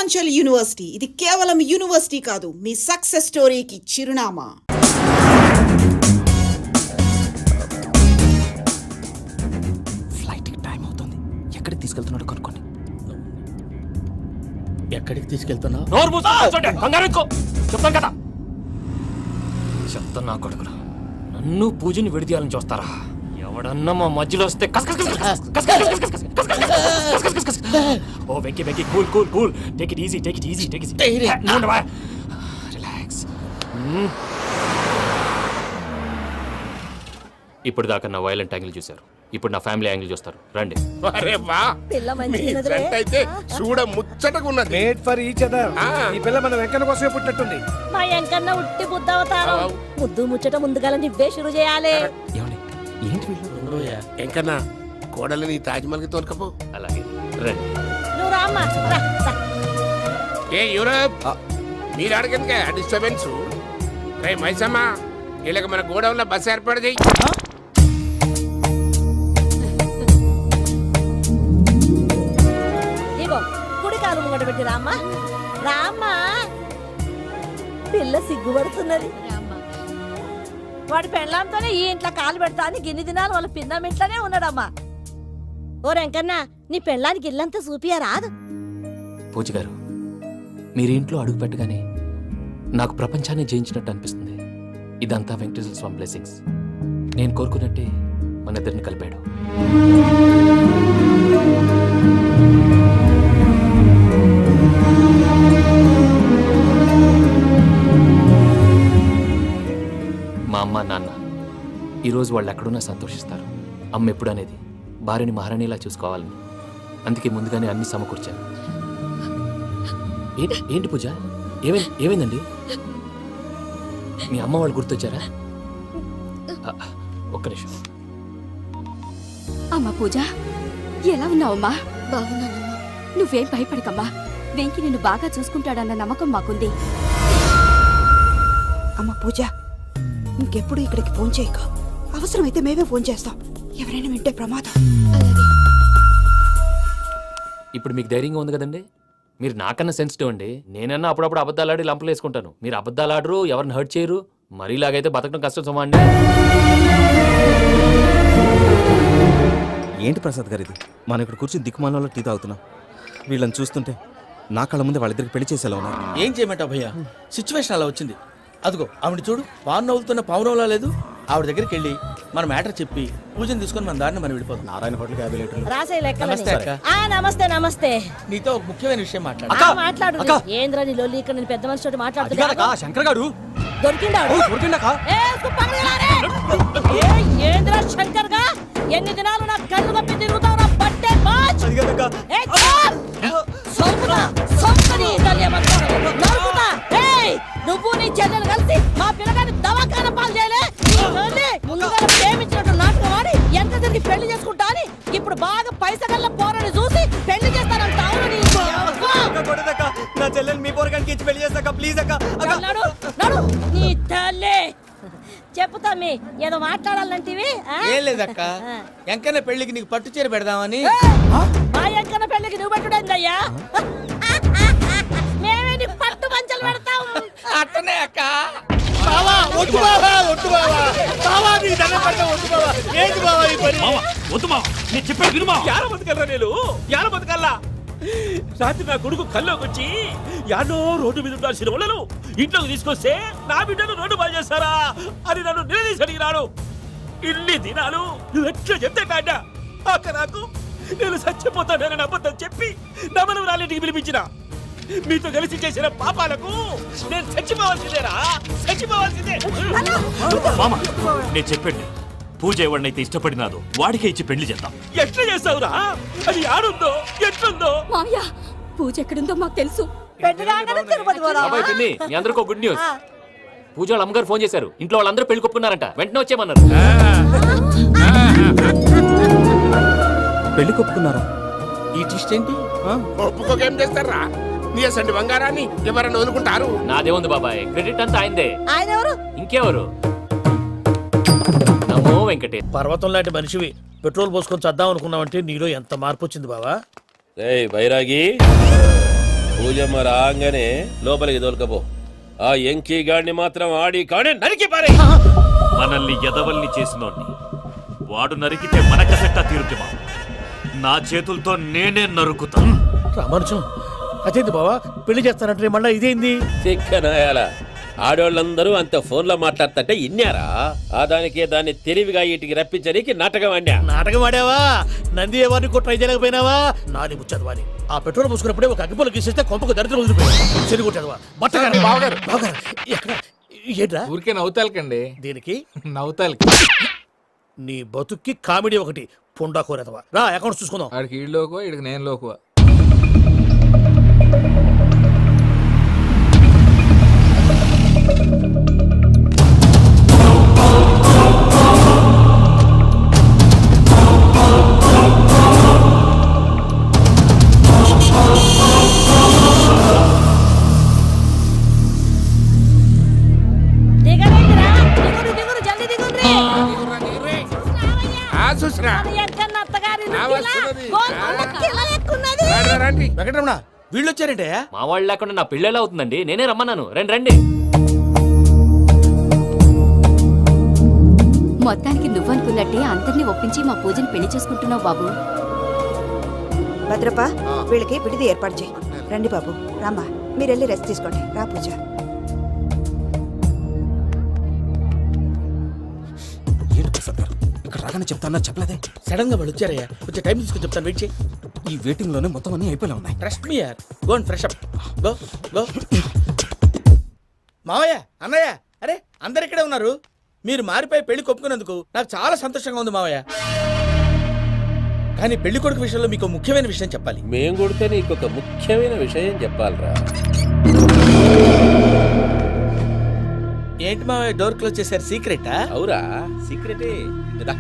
Purvanchal university. ఇది కేవలం university కాదు, మీ సక్సెస్ స్టోరీకి చిరునామా. ఫ్లైట్ టైం అవుతుంది. ఎక్కడికి తీసుకెళ్తున్నాడు కనుక్కోండి. ఎక్కడికి తీసుకెళ్తున్నావు? చెప్తాను కదా. చెప్తాను నా కొడుకురా, నన్ను పూజని విడిదీయాలని చూస్తారా? ఎవడన్నా మా మధ్యలో వస్తే ఓ వెక్కి వెక్కి cool cool cool, take it easy take it easy take it easy, relax. ఇప్పుడు దాకా నా వైలెంట్ యాంగిల్ చూశారు, ఇప్పుడు నా ఫ్యామిలీ యాంగిల్ చూస్తారు. రండి. అరే వా, మీ ఫ్రెండ్ అయితే చూడ ముచ్చటగా ఉన్నది. Made for each other. ఈ పిల్ల మన వెంకన్న కోసమే పుట్టినట్టుంది. మా వెంకన్న ఉట్టి బుద్ధవతారం. ముద్దు ముచ్చట ముందుగా నువ్వే షురు చేయాలి. ఏంటి వీళ్ళు? ఎంకన్నా కోడలని తాజ్మహల్ కి తోలుకపో. అలాగే రండి. నువ్వు రామ్మా. ఏ యూరప్, మీరు అడగనుక డిస్టర్బెన్స్. రే మైసమ్మ, వీళ్ళకి మన గోడౌన్ లో బస్సు ఏర్పాటు చేయి. ఇగో కుడి కాలు ముంగట పెట్టి రామ్మా. రామ్మా, పిల్ల సిగ్గుపడుతున్నది. వాడి పెళ్ళాంతోనే ఈ ఇంట్లో కాలు పెడతా అని గిన్ని దినాలు వాళ్ళ పిన్నం ఇంట్లోనే ఉన్నాడమ్మా. ఓ వెంకన్నా, నీ పెళ్ళానికి ఇల్లంతా చూపియా రాదు. పూజ గారు, మీరు ఇంట్లో అడుగు పెట్టగానే నాకు ప్రపంచాన్ని జయించినట్టు అనిపిస్తుంది. ఇదంతా వెంకటేశ్వర స్వామి బ్లెస్సింగ్స్. నేను కోరుకున్నట్టే మన ఇద్దరిని కలిపాడు. మా అమ్మ నాన్న ఈరోజు వాళ్ళు ఎక్కడున్నా సంతోషిస్తారు. అమ్మ ఎప్పుడు అనేది భార్యని మహారాణిలా చూసుకోవాలని, అందుకే ముందుగానే అన్ని సమకూర్చాను. ఏంటి పూజ, ఏమైందండి? మీ అమ్మ వాళ్ళు గుర్తొచ్చారా? ఒక్క నిమిషం. అమ్మా పూజ, ఎలా ఉన్నావమ్మా? బాగున్నానమ్మా. నువ్వేం భయపడకమ్మా, వెంకి నిన్ను బాగా చూసుకుంటాడన్న నమ్మకం మాకుంది. అమ్మ పూజ, ఇంకెప్పుడు ఇక్కడికి ఫోన్ చేయక. అవసరమైతే మేమే ఫోన్ చేస్తాం. ఎవరైనా వింటే ప్రమాదం. ఇప్పుడు మీకు ధైర్యంగా ఉంది కదండి. మీరు నాకన్నా సెన్సిటివ్ అండి. నేనన్నా అప్పుడప్పుడు అబద్ధాలాడి లంపలు వేసుకుంటాను. మీరు అబద్ధాలాడరు, ఎవరిని హర్ట్ చేయరు. మరీలాగైతే బతకడం కష్టం సుమా అండి. ఏంటి ప్రసాద్ గారు ఇది? మనం ఇక్కడ కూర్చుని దిక్కుమాలలో టీ తాగుతున్నాం. వీళ్ళని చూస్తుంటే నా కళ్ళ ముందే వాళ్ళిద్దరికి పెళ్లి చేసేలా ఉన్నారు. ఏం చేయమంటావు భయ్యా, సిచ్యువేషన్ అలా వచ్చింది. అదిగో ఆవిడ చూడు, పాను నవ్వుతున్న పావునవ్వులా లేదు. ఆవిడ దగ్గరికి వెళ్ళి మన మ్యాటర్ చెప్పి పూజను తీసుకొని మన దారిని మనం వెళ్ళిపోతాం. నారాయణ హోటల్ 50 లీటర్లు. రాసే లెక్క. నమస్తే అక్క. నమస్తే నమస్తే. నీతో ఒక ముఖ్యమైన విషయం మాట్లాడు. మాట్లాడు. ఏంద్రా నీ లొల్లి? ఇక్కడ నేను పెద్ద మనిషితో మాట్లాడుతున్నా. శంకర్ గారు దొరికిందాడు. ఏంద్రా శంకర్ గా? ఎన్ని దినాలు నా కళ్ళు కప్పి తిరుగుతావు నా బట్టే బాచ్. నువ్వు నీ చెల్లెలు కలిసి మా పిల్లగాని దవాఖాన పాలు చేయలే. ముందుగా ప్రేమించినట్టు నాటకం ఆడి ఎంత తిరిగి పెళ్లి చేసుకుంటా అని ఇప్పుడు బాగా పైసగల్ల పోరని చూసి పెళ్లి చేస్తానంట. నా చెల్లెలు మీ పోరగానికి ఇచ్చి పెళ్లి చేస్తాక ప్లీజ్ అక్క. నడు నీ తల్లి. చెప్పుతామి, ఏదో మాట్లాడాలంటివి. ఏం లేదక్క, ఎంకన్న పెళ్లికి నీకు పట్టు చీర పెడదామని. మా ఎంకన్న పెళ్లికి నువ్వు పెట్టుడైందయ్యా? మేమే నీకు పట్టు పంచలు పెడతాం. అట్టనే అక్క. రాత్రి నా కొడుకు కల్లోకి వచ్చి యానో రోడ్డు మీద ఉన్న సినిమాలను ఇంట్లోకి తీసుకొస్తే నా బిడ్డను రోడ్డు బాగా చేస్తారా అని నన్ను నిలదీసి అడిగినాడు. ఇన్ని దినాలు నువ్వు ఎట్లా చెప్తే కాడా అక్క నాకు నేను చచ్చిపోతానని అబద్ధం చెప్పి నా మనవరాలింటికి పిలిపించిన. మీతో కలిసి చేసిన పాపాలకు నేను చచ్చిపోవాల్సిందేరా, చచ్చిపోవాల్సిందే. నేను చెప్పండి, పూజ ఎవరినైతే ఇష్టపడినాదో వాడికే ఇచ్చి పెళ్లి చేద్దాం. ఎట్లా చేస్తావురా? అది ఆడుందో ఎట్లుందో. మామయ్య, పూజ ఎక్కడుందో మాకు తెలుసు. మీ అందరికీ గుడ్ న్యూస్. పూజ వాళ్ళ అమ్మగారు ఫోన్ చేశారు. ఇంట్లో వాళ్ళందరూ పెళ్లి కొప్పుకున్నారంట. వెంటనే వచ్చేయమన్నారు. పెళ్లి కొప్పుకున్నారా? ఈ ట్విస్ట్ ఏంటి? ఒప్పుకోకేం చేస్తారా? నీ అసంటి బంగారాన్ని ఎవరన్నా వదులుకుంటారు? నాదేముంది బాబాయ్, క్రెడిట్ అంతా ఆయనదే. ఆయన ఎవరు? ఇంకెవరు? నమో వెంకటే. పర్వతం లాంటి మనిషివి పెట్రోల్ పోసుకొని చద్దాం అనుకున్నావంటే నీలో ఎంత మార్పు వచ్చింది బావా. బైరాగి, పూజ పూజమ్మ రాగానే లోపలికి దొలకపో. ఆ ఎంకీ గాడిని మాత్రం ఆడి కానీ నరికి పారే. మనల్ని ఎదవల్ని చేసినోడ్ని వాడు నరికితే మనకసెట్టా తీరుతుమా? నా చేతులతో నేనే నరుకుతా. రామానుజం అదేంది బావా పెళ్లి చేస్తానంటే మళ్ళీ ఇదేంది? తిక్కనాయాల ఆడోళ్ళందరూ అంత ఫోన్లో మాట్లాడుతుంటే ఇన్నారా? ఆ దానికే దాన్ని తెలివిగా ఇటుకి రప్పించడానికి నాటకం ఆడా. నాటకం ఆడావా? నంది ఎవరిని కూడా ట్రై చేయలేకపోయినావా? నాది ముచ్చదు వాని. ఆ పెట్రోల్ పోసుకున్నప్పుడే ఒక అగ్గిపోలు గీసేస్తే కొంపకు దరిద్రం వదిలిపోయాడు. చెరుగుంటాడువా బట్టగారు బావగారు బావగారు ఎక్కడ ఏంట్రా? ఊరికే నవ్వుతాలకండి. దీనికి నవ్వుతాలకి నీ బతుక్కి కామెడీ ఒకటి పుండా కోరేదవా. రా అకౌంట్స్ చూసుకుందాం. ఆడికి ఈళ్ళోకో ఇడికి నేను లోకువ. దిగరేంద్రా, దిగురు దిగురు జల్దీ దిగుర్రి. చూసినా అది ఎంకన్న అత్తగారి నా ఇంటిలా వస్తున్నది. గోల్కొండ కిల లెక్కున్నది. రండి. వెంకటరమణ వీళ్ళు వచ్చారంటే మా వాళ్ళు లేకుండా నా పెళ్ళెలా అవుతుందండి? నేనే రమ్మన్నాను. రండి రండి. మొత్తానికి నువ్వనుకున్నట్టే అందరినీ ఒప్పించి మా పూజని పెళ్లి చేసుకుంటున్నావు బాబు. భద్రప్ప వీళ్ళకి విడిది ఏర్పాటు చేయి. రండి బాబు రామ్మా, మీరు వెళ్ళి రెస్ట్ తీసుకోండి. రా పూజ. ఏంటి ప్రసాద్ గారు ఇక్కడ రాగానే చెప్తానా చెప్పలేదే? సడన్ గా వాళ్ళు వచ్చారయ్యా. కొంచెం టైం తీసుకుని చెప్తాను, వెయిట్ చేయి. ఈ వెయిటింగ్ లోనే మొత్తం అన్ని అయిపోయినా ఉన్నాయి. ట్రస్ట్ మీ యార్. Go and fresh up. Go go. మావయ్య అన్నయ్య అరే అందరు ఇక్కడే ఉన్నారు. మీరు మారిపోయి పెళ్లి కొప్పుకున్నందుకు నాకు చాలా సంతోషంగా ఉంది మావయ్య. కానీ పెళ్లి కొడుకు విషయంలో మీకు ముఖ్యమైన విషయం చెప్పాలి. మేం కొడితే నీకు ఒక ముఖ్యమైన విషయం చెప్పాలరా. ఏంటి మావయ్య డోర్ క్లోజ్ చేశారు? సీక్రెటా? అవురా సీక్రెటే. కదా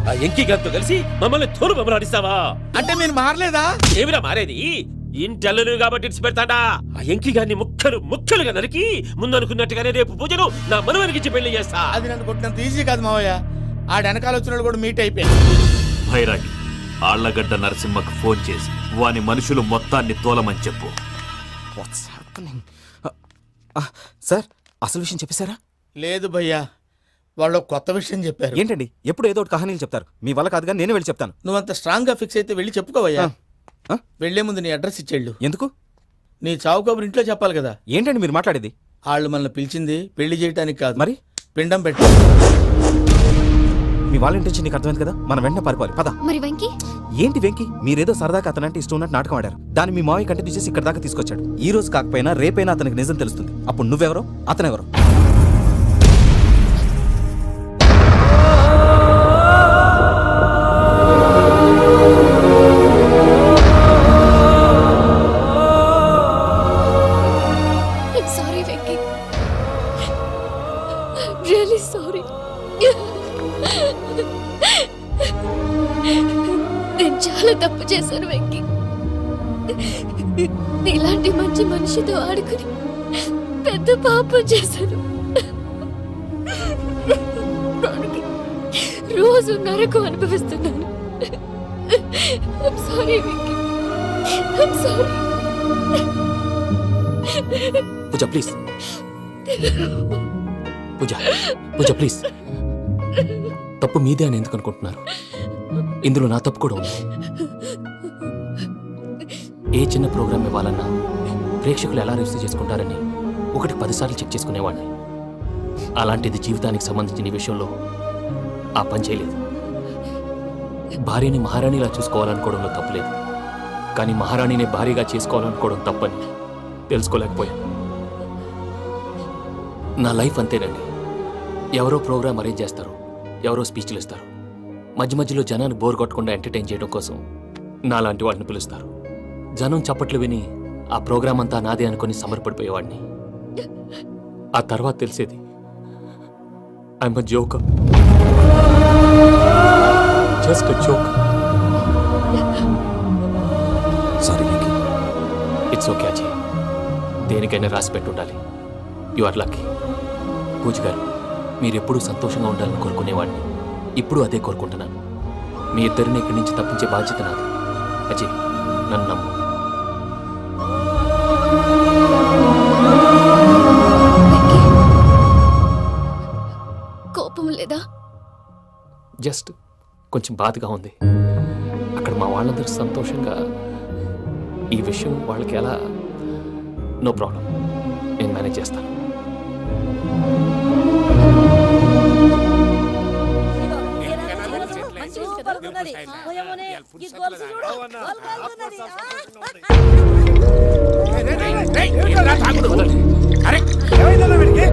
ఆ ఎంకీ గారితో కలిసి మమ్మల్ని తోలు బొమ్మలాడిస్తావా? అంటే మీరు మారలేదా? ఏమిరా మారేది? ఇంటల్లును కాబట్టి ఇడిచి పెడతాడా? ఆ ఎంకీ గారిని ముక్కలుగా నరికి ముందు అనుకున్నట్టుగానే రేపు పూజను నా మనవనికిచ్చి పెళ్లి చేస్తా. అది నన్ను కొట్టినంత ఈజీ కాదు మావయ్య. ఆ వెనకాల వచ్చిన కూడా మీట్ అయిపోయాను. భైరాగి ఆళ్లగడ్డ నరసింహకు ఫోన్ చేసి వాని మనుషులు మొత్తాన్ని తోలమని చెప్పు. సార్ అసలు విషయం చెప్పేశారా? లేదు భయ్యా, వాళ్ళు ఒక కొత్త విషయం చెప్పారు. ఏంటండి ఎప్పుడు ఏదో ఒకటి కహానీలు చెప్తారు. మీ వల్ల కాదుగా, నేనే వెళ్ళి చెప్తాను. నువ్వంత స్ట్రాంగ్ గా ఫిక్స్ అయితే వెళ్ళి చెప్పుకోవయ్యా. వెళ్లే ముందు నీ అడ్రస్ ఇచ్చేళ్ళు. ఎందుకు? నీ చావు కబురు ఇంట్లో చెప్పాలి కదా. ఏంటండి మీరు మాట్లాడేది? వాళ్ళు మనల్ని పిలిచింది పెళ్లి చేయడానికి కాదు, మరి పిండం పెట్టి. మీ వాళ్ళ ఇంటి నీకు అర్థమైంది కదా, మనం వెంటనే పారిపోవాలి. పద. మరి వెంకీ? ఏంటి వెంకి? మీరేదో సరదాగా అతనంటే ఇష్టం ఉన్నట్టు నాటకం ఆడారు. దాన్ని మీ మావయ్య కంటిన్యూ చేసి ఇక్కడ దాకా తీసుకొచ్చాడు. ఈ రోజు కాకపోయినా రేపైనా అతనికి నిజం తెలుస్తుంది. అప్పుడు నువ్వెవరో అతనెవరో. Sorry Venky, really sorry. నేను చాలా తప్పు చేశాను వెంకీ. ఇలాంటి మంచి మనిషితో ఆడుకుని పెద్ద పాపం చేశాను. రోజు నరకం అనుభవిస్తున్నాను. I'm sorry Venky, I'm sorry. Pooja please. Pooja Pooja please. తప్పు మీదే అని ఎందుకు అనుకుంటున్నారు? ఇందులో నా తప్పు కూడా ఉంది. ఏ చిన్న ప్రోగ్రామ్ ఇవ్వాలన్నా ప్రేక్షకులు ఎలా రిసీవ్ చేసుకుంటారని 1-10 సార్లు చెక్ చేసుకునేవాడిని. అలాంటిది జీవితానికి సంబంధించిన ఈ విషయంలో ఆ పని చేయలేదు. భార్యని మహారాణిలా చూసుకోవాలనుకోవడంలో తప్పులేదు, కానీ మహారాణిని భార్యగా చేసుకోవాలనుకోవడం తప్పని తెలుసుకోలేకపోయాను. నా లైఫ్ అంతేనండి. ఎవరో ప్రోగ్రామ్ అరేంజ్ చేస్తారు, ఎవరో స్పీచ్లు ఇస్తారు. మధ్య మధ్యలో జనాన్ని బోర్ కొట్టకుండా ఎంటర్టైన్ చేయడం కోసం నాలాంటి వాళ్ళని పిలుస్తారు. జనం చప్పట్లు విని ఆ ప్రోగ్రామ్ అంతా నాదే అనుకుని సమర్పడిపోయేవాడిని. ఆ తర్వాత తెలిసేది I'm a joker, just a joke. Sorry Venky. It's okay Ajay, దేనికైనా రాసి పెట్టుండాలి. You are lucky. పూజ గారు, మీరెప్పుడూ సంతోషంగా ఉండాలని కోరుకునేవాడిని. ఇప్పుడు అదే కోరుకుంటున్నాను. మీ ఇద్దరిని ఇక్కడి నుంచి తప్పించే బాధ్యత నాది. అజయ్, నన్ను నమ్ము. కోపం లేదా? జస్ట్ కొంచెం బాధగా ఉంది. అక్కడ మా వాళ్ళందరూ సంతోషంగా ఈ విషయం వాళ్ళకి ఎలా. నో ప్రాబ్లం, నేను మేనేజ్ చేస్తాను. సూపర్ ఉన్నది. ఓయమ్మోనే, ఈ గొలుసు చూడు. గొలుసు ఉన్నది. అరే ఏమైందన్నా వీడికి?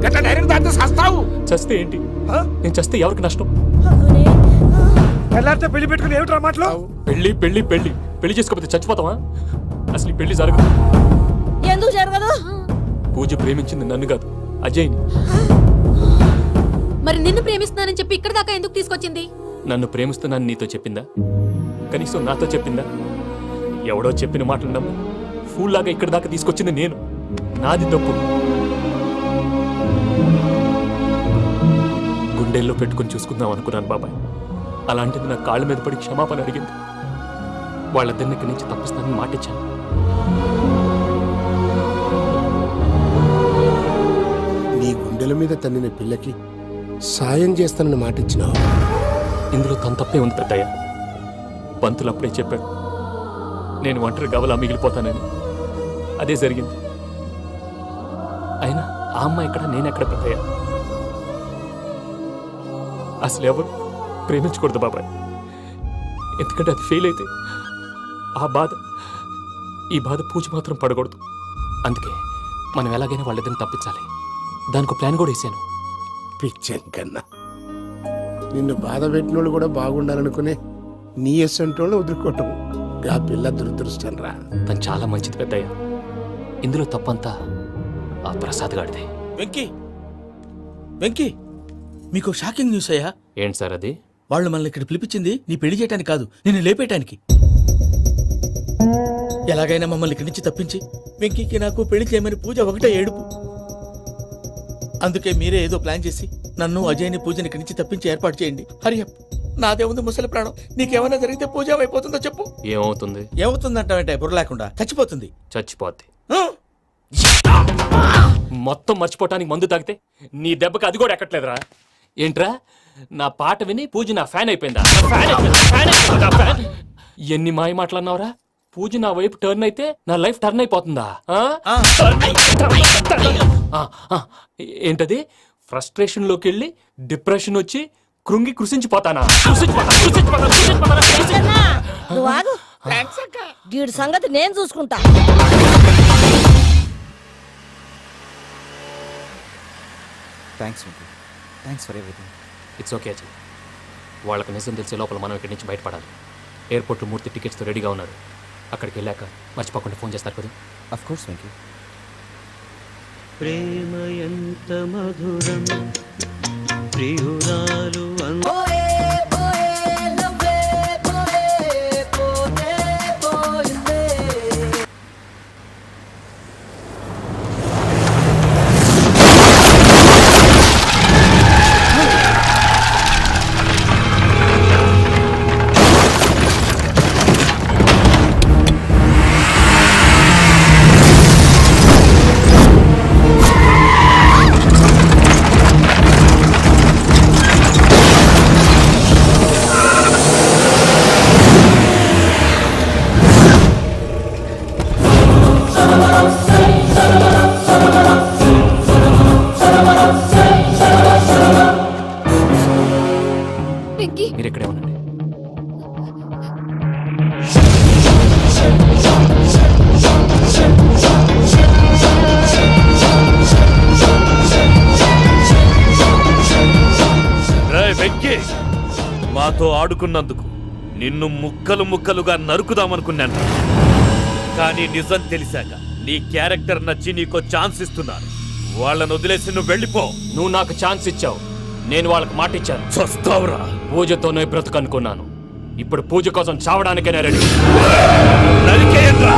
గట్ల డైరెక్ట్ దాంతో సస్తావు. చస్తే ఏంటి? నేను చస్తే ఎవరికి నష్టం? తెల్లారితే పెళ్లి పెట్టుకుని ఏమిట్రా మాటలు? పెళ్లి పెళ్లి పెళ్లి పెళ్లి చేసుకోకపోతే చచ్చిపోతావా? అసలు ఈ పెళ్లి జరగదు. ఎందుకు జరగదు? పూజ ప్రేమించింది నన్ను కాదు, అజయ్ని. మరి నిన్ను ప్రేమిస్తున్నానని చెప్పి ఇక్కడ దాకా ఎందుకు తీసుకొచ్చింది? నన్ను ప్రేమిస్తున్నాను నీతో చెప్పిందా? కనీసం నాతో చెప్పిందా? ఎవడో చెప్పిన మాటలు నమ్ము ఫూల్ లాగా ఇక్కడ దాకా తీసుకొచ్చింది నేను. నాది తప్పు. గుండెల్లో పెట్టుకుని చూసుకుందాం అనుకున్నాను బాబాయ్. అలాంటిది నా కాళ్ళ మీద పడి క్షమాపణ అడిగింది. వాళ్ళిద్దరిని ఇక్కడి నుంచి తప్పిస్తానని మాటిచ్చాను. నీ గుండెల మీద తన్నిన పిల్లకి సాయం చేస్తానని మాటిచ్చినావు. ఇందులో తన తప్పే ఉంది పెద్దయ్య. పంతులు అప్పుడే చెప్పాడు నేను ఒంటరి గవలా మిగిలిపోతానని. అదే జరిగింది. అయినా ఆ అమ్మాయి ఎక్కడ, నేనెక్కడ పెద్దయ్య? అసలు ఎవరు ప్రేమించకూడదు బాబాయ్. ఎందుకంటే అది ఫెయిల్ అయితే ఈ బాధ పూజ మాత్రం పడకూడదు. అందుకే మనం ఎలాగైనా వాళ్ళిద్దరిని తప్పించాలి. దానికి ప్లాన్ కూడా వేసాను. పిచ్చన్ కన్నా నిన్ను బాధ పెట్టినోళ్ళు కూడా బాగుండాలనుకునే నీ ఎస్సంటోళ్ళు వదులుకోవటం ఆ పిల్ల దురదృష్టం రా. తను చాలా మంచిది పెద్దయ్య. ఇందులో తప్పంతా ఆ ప్రసాద్ గాడిదే. వెంకీ, వెంకీ, మీకు షాకింగ్ న్యూస్ అయ్యా. ఏంటి సార్ అది? వాళ్ళు మనల్ని ఇక్కడ పిలిపించింది నీ పెళ్లి చేయడానికి కాదు, నిన్ను లేపేయటానికి. ఎలాగైనా మమ్మల్ని ఇక్కడి నుంచి తప్పించి వెంకీకి నాకు పెళ్లి చేయమని పూజ ఒకటే ఏడుపు. అందుకే మీరే ఏదో ప్లాన్ చేసి నన్ను అజయ్ని పూజని ఇక్కడి నుంచి తప్పించి ఏర్పాటు చేయండి. హరియప్, నాదే ఉంది ముసలి ప్రాణం. నీకేమైనా జరిగితే పూజ అయిపోతుందో చెప్పు. ఏమవుతుంది? ఏమవుతుందంటావంటే బుర్ర లేకుండా చచ్చిపోతుంది. చచ్చిపోద్ది. ఆ? మొత్తం మర్చిపోవటానికి మందు తాగితే నీ దెబ్బకి అది కూడా ఎక్కట్లేదురా. ఏంట్రా, నా పాట విని పూజ నా ఫ్యాన్ అయిపోయిందా? ఎన్ని మాయ మాటలన్నావురా? పూజ నా వైపు టర్న్ అయితే నా లైఫ్ టర్న్ అయిపోతుందా? ఏంటది? ఫ్రస్ట్రేషన్ లోకి వెళ్ళి డిప్రెషన్ వచ్చి కృంగి కృషించిపోతానా? నువ్వు ఆగు. వీడి సంగతి నేను చూసుకుంటా. Thanks for everything. It's okay Ajay. వాళ్ళకి నిజం తెలిసే లోపల మనం ఇక్కడి నుంచి బయటపడాలి. ఎయిర్పోర్ట్లో మూర్తి టికెట్స్తో రెడీగా ఉన్నారు. అక్కడికి వెళ్ళాక మర్చిపోకుండా ఫోన్ చేస్తారు కదా. Of course Venky. ప్రేమ ఎంత మధురం ప్రియురాలు మీరు ఇక్కడే ఉండండి. వెంకీ, మాతో ఆడుకున్నందుకు నిన్ను ముక్కలు ముక్కలుగా నరుకుదామనుకున్నాను. కానీ నిజం తెలిసాక నీ క్యారెక్టర్ నచ్చి నీకో ఛాన్స్ ఇస్తున్నాను. వాళ్ళను వదిలేసి నువ్వు వెళ్ళిపో. నువ్వు నాకు ఛాన్స్ ఇచ్చావు, నేను వాళ్ళకి మాట ఇచ్చాను. చస్తావురా. పూజతోనే బ్రతుకనుకున్నాను. ఇప్పుడు పూజ కోసం చావడానికైనా రెడీ. నరికేయండ్రా.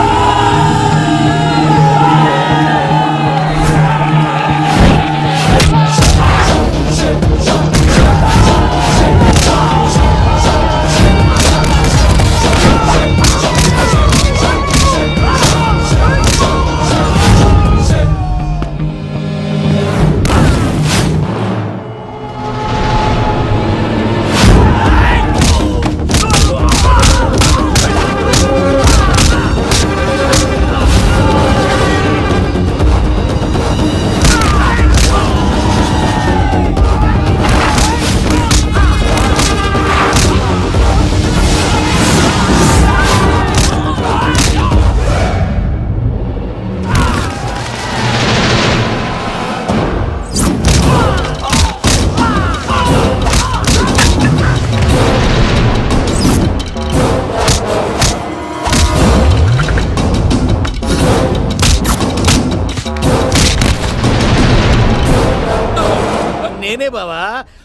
బావా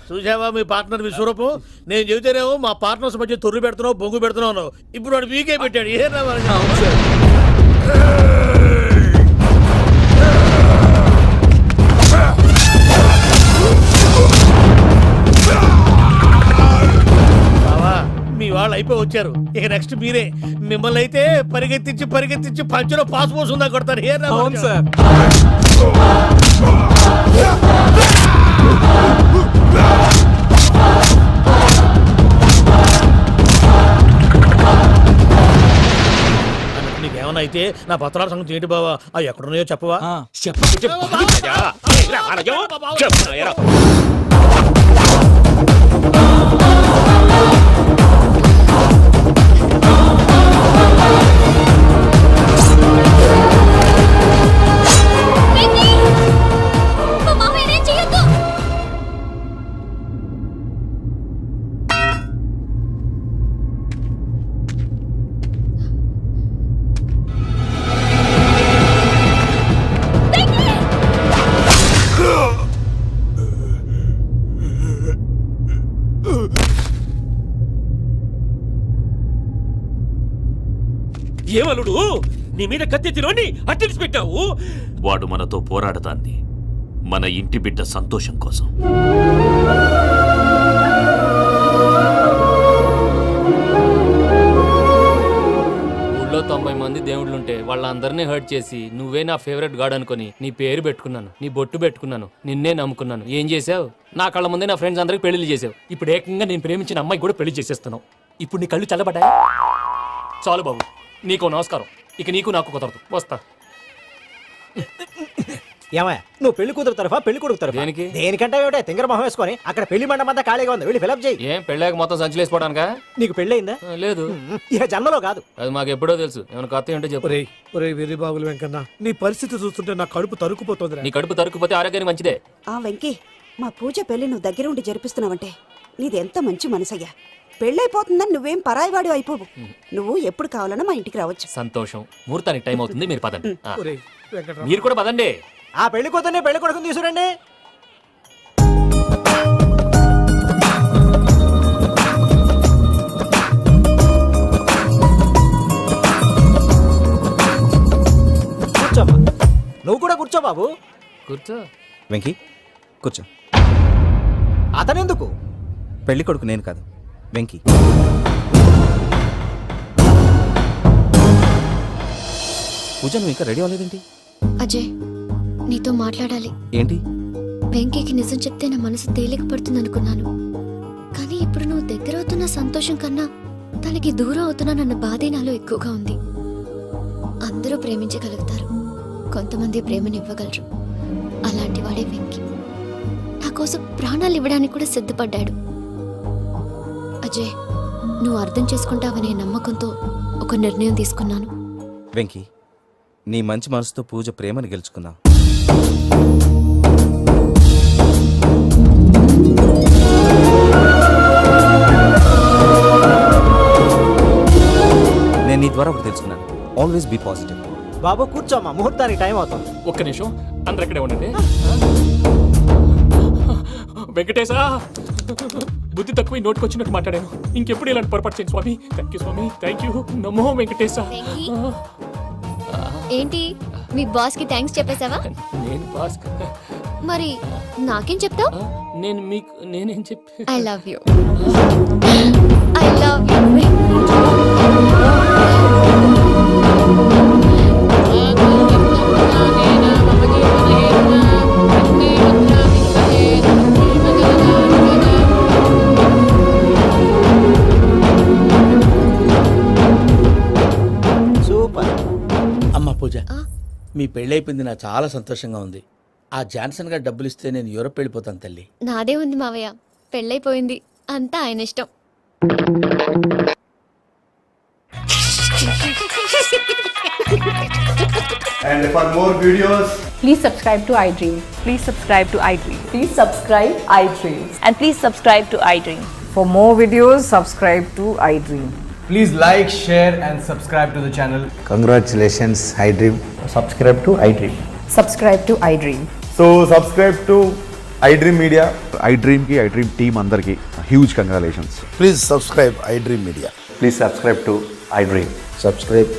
చూసావా మీ పార్ట్నర్ విశ్వరూపం? నేను చెబితేనేమో మా పార్ట్నర్స్ మధ్య తొర్రు పెడుతున్నావు, బొంగు పెడుతున్నావు. ఇప్పుడు వాడు వీకే పెట్టాడు. ఏ బావా మీ వాళ్ళు అయిపోయి వచ్చారు. ఇక నెక్స్ట్ మీరే. మిమ్మల్ని అయితే పరిగెత్తించి పంచులో పాస్ పోసుందా కొడతారు. ఏ సార్ నీకేమన్నా అయితే నా పత్రాల సంగతి ఏంటి బావా? అవి ఎక్కడున్నాయో చెప్పవా? ఏమలుడు నీ మీద కత్తెత్తిలోని అట్టడిసి పెట్టావు. వాడు మనతో పోరాడతాంది మన ఇంటి బిడ్డ సంతోషం కోసం. ఊళ్ళో 90 మంది దేవుళ్ళుంటే వాళ్ళందరినీ హర్ట్ చేసి నువ్వే నా ఫేవరెట్ గాడ్ అనుకుని నీ పేరు పెట్టుకున్నాను, నీ బొట్టు పెట్టుకున్నాను, నిన్నే నమ్ముకున్నాను. ఏం చేసావు? నా కళ్ళ ముందే నా ఫ్రెండ్స్ అందరికి పెళ్లి చేసావు. ఇప్పుడు ఏకంగా నేను ప్రేమించిన అమ్మాయి కూడా పెళ్లి చేసేస్తున్నావు. ఇప్పుడు నీ కళ్ళు చల్లబడ్డాయి. చాలు బాబు, నీకు నమస్కారం. ఇక నీకు నాకు కుదరదు. వస్తా. ఏమయ్య నువ్వు పెళ్లి కూతురు తరఫా పెళ్లి కొడుకు తరఫా? దేనికి? దేనికంటే ఏమిటే తింగర మొహం వేసుకొని అక్కడ పెళ్లి మండపం అంతా ఖాళీగా ఉంది, వెళ్ళి ఫిలప్ చేయి. ఏం పెళ్ళాక మొత్తం సంచలేసిపోవడానికా? నీకు పెళ్ళయిందా? లేదు. ఇక జన్మలో కాదు. అది మాకు ఎప్పుడో తెలుసు. ఏమైనా కొత్త ఏంటో చెప్పు. ఒరే వెర్రి బాబులు వెంకన్న, నీ పరిస్థితి చూస్తుంటే నా కడుపు తరుక్కుపోతుంది. నీ కడుపు తరుక్కుపోతే ఆరోగ్యానికి మంచిదే. ఆ వెంకీ, మా పూజ పెళ్లి నువ్వు దగ్గరుండి జరిపిస్తున్నావంటే నీది ఎంత మంచి మనసయ్యా. పెళ్ళైపోతుందని నువ్వేం పరాయివాడు అయిపోవు. నువ్వు ఎప్పుడు కావాలన్నా మా ఇంటికి రావచ్చు. సంతోషం. ముహూర్తానికి టైం అవుతుంది, మీరు పదండి. ఆ. ఒరేయ్ వెంకట్రావు, మీరు కూడా పదండి. ఆ పెళ్లి కూతుర్ని పెళ్లి కొడుకుని తీసుకురండి. కూర్చోమ్మా. నువ్వు కూడా కూర్చో బాబు. కూర్చో. వెంకీ కూర్చో. అతనెందుకు? పెళ్లి కొడుకు నేను కాదు, వెంకీ. పూజ నువ్వు ఇంకా రెడీ అవ్వలేదేంటి? అజయ్, నీతో మాట్లాడాలి. ఏంటి? వెంకీకి నిజం చెప్తే నా మనసు తేలిక పడుతుంది అనుకున్నాను. కానీ ఇప్పుడు నువ్వు దగ్గర అవుతున్న సంతోషం కన్నా తనకి దూరం అవుతున్నానన్న బాధే నాలో ఎక్కువగా ఉంది. అందరూ ప్రేమించగలుగుతారు, కొంతమంది ప్రేమనివ్వగలరు. అలాంటి వాడే వెంకీ. నా కోసం ప్రాణాలు ఇవ్వడానికి కూడా సిద్ధపడ్డాడు. అజయ్, నువ్వు అర్థం చేసుకుంటావనే నమ్మకంతో ఒక నిర్ణయం తీసుకున్నాను. వెంకీ, నీ మంచి మనసుతో పూజ ప్రేమని గెలుచుకున్నా. నేను నీ ద్వారా ఒకటి తెలుసుకున్నాను. Always be positive. బాబు కూర్చోమ్మా, ముహూర్తానికి టైం అవుతుంది. ఒక్క నిమిషం, అందరు ఇక్కడే ఉండండి. వెంకటేశా, బుద్ధి తక్కువ నోటుకొచ్చినట్టు మాట్లాడాను. ఇంకెప్పుడు ఇలాంటి పొరపాటు చేయండి స్వామి. థ్యాంక్ యూ స్వామి, థ్యాంక్ యూ. నమో వెంకటేశా. ఏంటి, మీ బాస్ కి థ్యాంక్స్ చెప్పేశావా? నేను బాస్. మరి నాకేం చెప్తావు? నేను మీకు నేనేం చెప్పి. I love you. I love you. Super. అమ్మ పూజ, మీ పెళ్ళైపోయింది, నాకు చాలా సంతోషంగా ఉంది. ఆ జాన్సన్ గారు డబ్బులు ఇస్తే నేను యూరోప్ వెళ్ళిపోతాను తల్లి. నాదే ఉంది మావయ్య, పెళ్ళైపోయింది, అంతా ఆయన ఇష్టం. And for more videos, Please subscribe to iDream. Please subscribe to iDream. Please subscribe iDream. And please subscribe to iDream. For more videos, subscribe to iDream. please like, share and subscribe to the channel. Congratulations, iDream. Subscribe to iDream. Subscribe to iDream. So subscribe to I dream media, I dream team అందరికి huge congratulations. Please subscribe I dream media. Please subscribe to I dream. Subscribe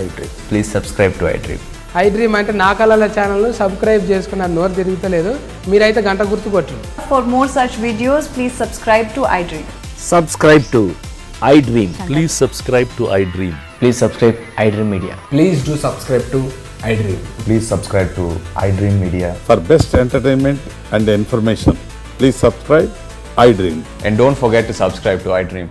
I dream. Please subscribe to I dream. I dream అంటే నా కళల channel subscribe చేసుకున్న నోరు తిరుగుతలేదు, మీరైతే గంట గుర్తు కొట్టు. For more such videos please subscribe to I dream. Subscribe to I dream. Please subscribe to I dream. Please subscribe I dream media. Please do subscribe to I dream. Please subscribe to I dream media. For best entertainment and information please subscribe I dream. And don't forget to subscribe to I Dream.